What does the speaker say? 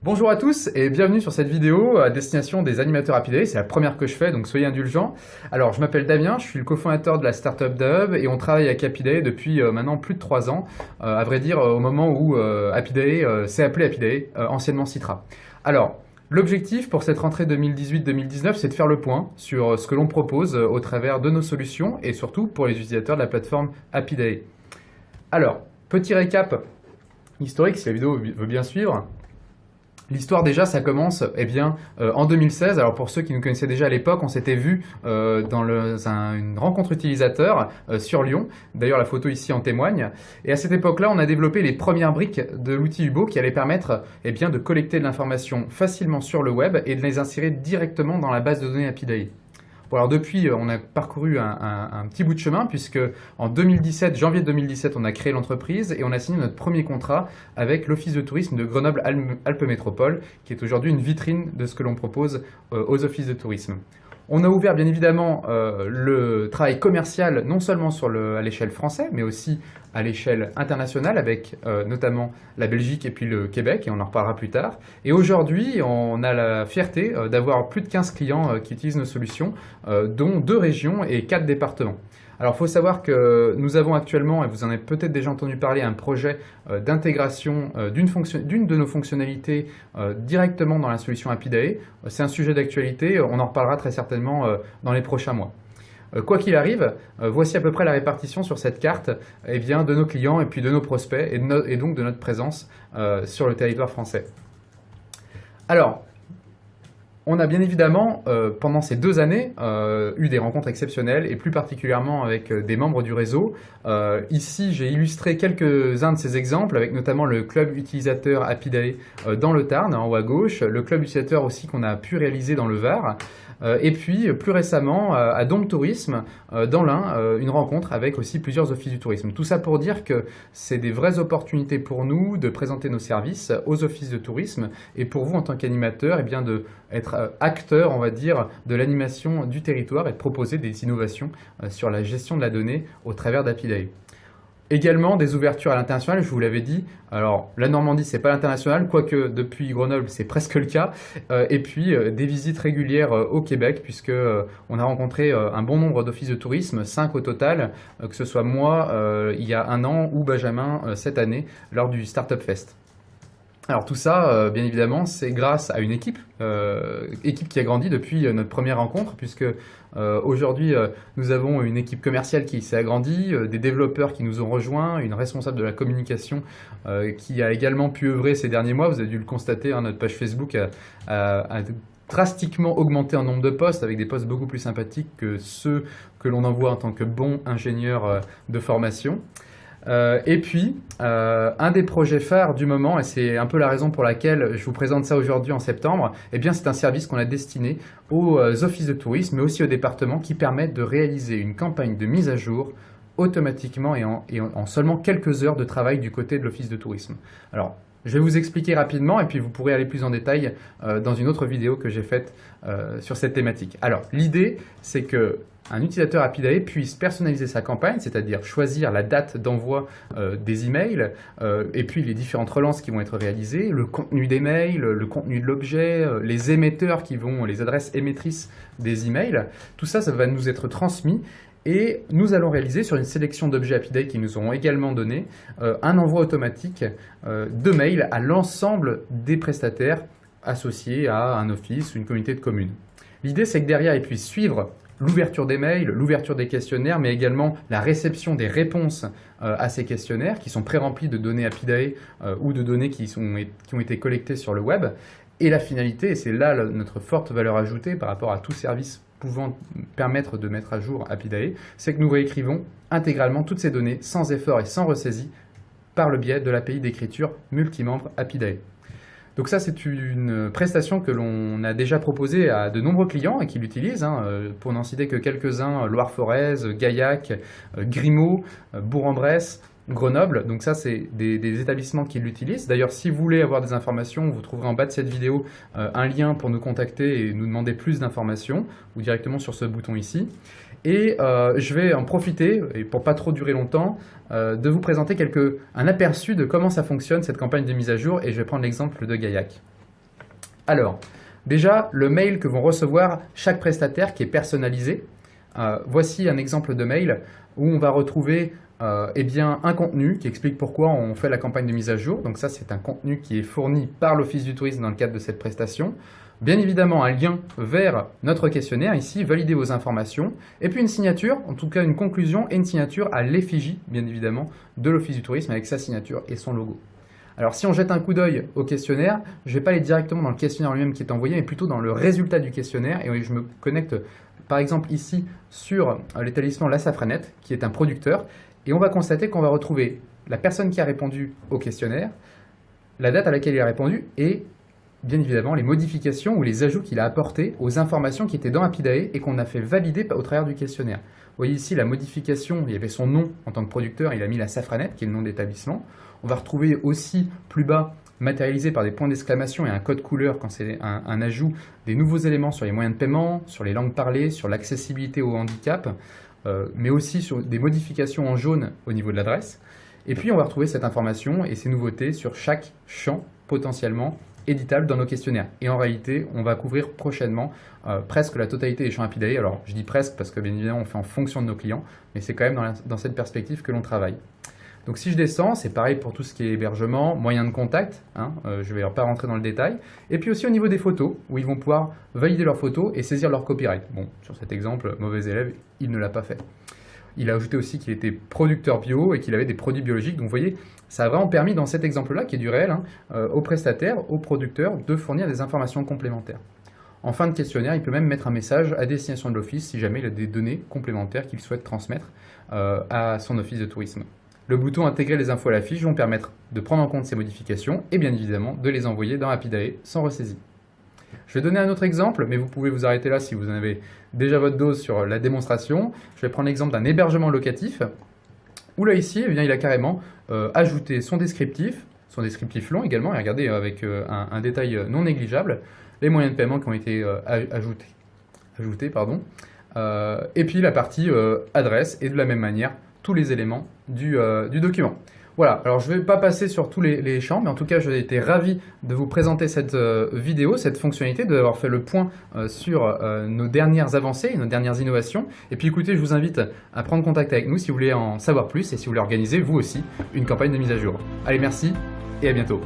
Bonjour à tous et bienvenue sur cette vidéo à destination des animateurs Happy Day. C'est la première que je fais, donc soyez indulgents. Alors, je m'appelle Damien, je suis le cofondateur de la startup Dub et on travaille avec Happy Day depuis maintenant plus de 3 ans. À vrai dire, au moment où Happy Day s'est appelé Happy Day, anciennement Citra. Alors, l'objectif pour cette rentrée 2018-2019, c'est de faire le point sur ce que l'on propose au travers de nos solutions et surtout pour les utilisateurs de la plateforme Happy Day. Alors, petit récap historique si la vidéo veut bien suivre. L'histoire déjà, ça commence en 2016. Alors pour ceux qui nous connaissaient déjà à l'époque, on s'était vu dans une rencontre utilisateur sur Lyon. D'ailleurs, la photo ici en témoigne. Et à cette époque-là, on a développé les premières briques de l'outil Hubo qui allait permettre de collecter de l'information facilement sur le web et de les insérer directement dans la base de données Happy Day. Bon, alors depuis, on a parcouru un petit bout de chemin puisque en 2017, janvier 2017, on a créé l'entreprise et on a signé notre premier contrat avec l'Office de tourisme de Grenoble-Alpes Métropole qui est aujourd'hui une vitrine de ce que l'on propose aux offices de tourisme. On a ouvert bien évidemment le travail commercial non seulement à l'échelle française mais aussi à l'échelle internationale avec notamment la Belgique et puis le Québec et on en reparlera plus tard. Et aujourd'hui on a la fierté d'avoir plus de 15 clients qui utilisent nos solutions dont 2 régions et 4 départements. Alors il faut savoir que nous avons actuellement, et vous en avez peut-être déjà entendu parler, un projet d'intégration d'une de nos fonctionnalités directement dans la solution Happy Day. C'est un sujet d'actualité, on en reparlera très certainement dans les prochains mois. Quoi qu'il arrive, voici à peu près la répartition sur cette carte de nos clients et puis de nos prospects et donc de notre présence sur le territoire français. Alors, on a bien évidemment, pendant ces 2 années, eu des rencontres exceptionnelles et plus particulièrement avec des membres du réseau. Ici, j'ai illustré quelques-uns de ces exemples avec notamment le club utilisateur Happy Day dans le Tarn, en haut à gauche, le club utilisateur aussi qu'on a pu réaliser dans le Var. Et puis, plus récemment, à Dôme Tourisme, dans l'Ain, une rencontre avec aussi plusieurs offices du tourisme. Tout ça pour dire que c'est des vraies opportunités pour nous de présenter nos services aux offices de tourisme et pour vous, en tant qu'animateur, d'être acteur, on va dire, de l'animation du territoire et de proposer des innovations sur la gestion de la donnée au travers d'Happy Day. Également des ouvertures à l'international, je vous l'avais dit. Alors la Normandie, c'est pas l'international, quoique depuis Grenoble, c'est presque le cas. Et puis des visites régulières au Québec, puisque on a rencontré un bon nombre d'offices de tourisme, 5 au total, que ce soit moi il y a 1 an ou Benjamin cette année lors du Startup Fest. Alors tout ça, bien évidemment, c'est grâce à une équipe qui a grandi depuis notre première rencontre, puisque aujourd'hui, nous avons une équipe commerciale qui s'est agrandie, des développeurs qui nous ont rejoints, une responsable de la communication qui a également pu œuvrer ces derniers mois. Vous avez dû le constater, notre page Facebook a drastiquement augmenté en nombre de posts, avec des posts beaucoup plus sympathiques que ceux que l'on envoie en tant que bon ingénieur de formation. Et puis, un des projets phares du moment, et c'est un peu la raison pour laquelle je vous présente ça aujourd'hui en septembre, c'est un service qu'on a destiné aux offices de tourisme, mais aussi aux départements qui permettent de réaliser une campagne de mise à jour automatiquement et en seulement quelques heures de travail du côté de l'office de tourisme. Alors, je vais vous expliquer rapidement et puis vous pourrez aller plus en détail dans une autre vidéo que j'ai faite sur cette thématique. Alors, l'idée, c'est que un utilisateur Happy Day puisse personnaliser sa campagne, c'est-à-dire choisir la date d'envoi des emails et puis les différentes relances qui vont être réalisées, le contenu des mails, le contenu de l'objet, les adresses émettrices des emails. Tout ça, ça va nous être transmis et nous allons réaliser sur une sélection d'objets Happy Day qui nous auront également donné un envoi automatique de mails à l'ensemble des prestataires associés à un office ou une communauté de communes. L'idée, c'est que derrière, ils puissent suivre l'ouverture des mails, l'ouverture des questionnaires, mais également la réception des réponses à ces questionnaires qui sont pré-remplis de données Happy Day ou de données qui ont été collectées sur le web. Et la finalité, et c'est là notre forte valeur ajoutée par rapport à tout service pouvant permettre de mettre à jour Happy Day, c'est que nous réécrivons intégralement toutes ces données sans effort et sans ressaisie par le biais de l'API d'écriture multimembre Happy Day. Donc ça, c'est une prestation que l'on a déjà proposée à de nombreux clients et qui l'utilisent, pour n'en citer que quelques-uns, Loire-Forez, Gaillac, Grimaud, Bourg-en-Bresse, Grenoble. Donc ça, c'est des établissements qui l'utilisent. D'ailleurs, si vous voulez avoir des informations, vous trouverez en bas de cette vidéo un lien pour nous contacter et nous demander plus d'informations, ou directement sur ce bouton ici. Et je vais en profiter, et pour pas trop durer longtemps, de vous présenter un aperçu de comment ça fonctionne cette campagne de mise à jour, et je vais prendre l'exemple de Gaillac. Alors, déjà, le mail que vont recevoir chaque prestataire qui est personnalisé. Voici un exemple de mail où on va retrouver eh bien, un contenu qui explique pourquoi on fait la campagne de mise à jour. Donc ça, c'est un contenu qui est fourni par l'Office du tourisme dans le cadre de cette prestation. Bien évidemment, un lien vers notre questionnaire, ici, valider vos informations. Et puis une signature, en tout cas une conclusion et une signature à l'effigie, bien évidemment, de l'Office du tourisme avec sa signature et son logo. Alors si on jette un coup d'œil au questionnaire, je ne vais pas aller directement dans le questionnaire lui-même qui est envoyé, mais plutôt dans le résultat du questionnaire. Et je me connecte par exemple ici sur l'établissement La Safranette, qui est un producteur. Et on va constater qu'on va retrouver la personne qui a répondu au questionnaire, la date à laquelle il a répondu et bien évidemment les modifications ou les ajouts qu'il a apportés aux informations qui étaient dans Apidae et qu'on a fait valider au travers du questionnaire. Vous voyez ici la modification, il y avait son nom en tant que producteur, il a mis La Safranette, qui est le nom d'établissement. On va retrouver aussi plus bas, matérialisé par des points d'exclamation et un code couleur quand c'est un ajout, des nouveaux éléments sur les moyens de paiement, sur les langues parlées, sur l'accessibilité au handicap, mais aussi sur des modifications en jaune au niveau de l'adresse. Et puis on va retrouver cette information et ces nouveautés sur chaque champ potentiellement éditable dans nos questionnaires. Et en réalité, on va couvrir prochainement presque la totalité des champs Apidae. Alors je dis presque parce que bien évidemment on fait en fonction de nos clients, mais c'est quand même dans cette perspective que l'on travaille. Donc si je descends, c'est pareil pour tout ce qui est hébergement, moyens de contact, je ne vais pas rentrer dans le détail. Et puis aussi au niveau des photos, où ils vont pouvoir valider leurs photos et saisir leur copyright. Bon, sur cet exemple, mauvais élève, il ne l'a pas fait. Il a ajouté aussi qu'il était producteur bio et qu'il avait des produits biologiques. Donc vous voyez, ça a vraiment permis dans cet exemple-là, qui est du réel, aux prestataires, aux producteurs, de fournir des informations complémentaires. En fin de questionnaire, il peut même mettre un message à destination de l'office si jamais il a des données complémentaires qu'il souhaite transmettre à son office de tourisme. Le bouton « Intégrer les infos à la fiche » vont permettre de prendre en compte ces modifications et bien évidemment de les envoyer dans Apidae sans ressaisie. Je vais donner un autre exemple, mais vous pouvez vous arrêter là si vous en avez déjà votre dose sur la démonstration. Je vais prendre l'exemple d'un hébergement locatif, où là ici, eh bien, il a carrément ajouté son descriptif long également, et regardez avec un détail non négligeable, les moyens de paiement qui ont été ajoutés, et puis la partie adresse, et de la même manière, tous les éléments du document. Voilà, alors je ne vais pas passer sur tous les champs, mais en tout cas, j'ai été ravi de vous présenter cette vidéo, cette fonctionnalité, d'avoir fait le point sur nos dernières avancées et nos dernières innovations. Et puis écoutez, je vous invite à prendre contact avec nous si vous voulez en savoir plus et si vous voulez organiser, vous aussi, une campagne de mise à jour. Allez, merci et à bientôt.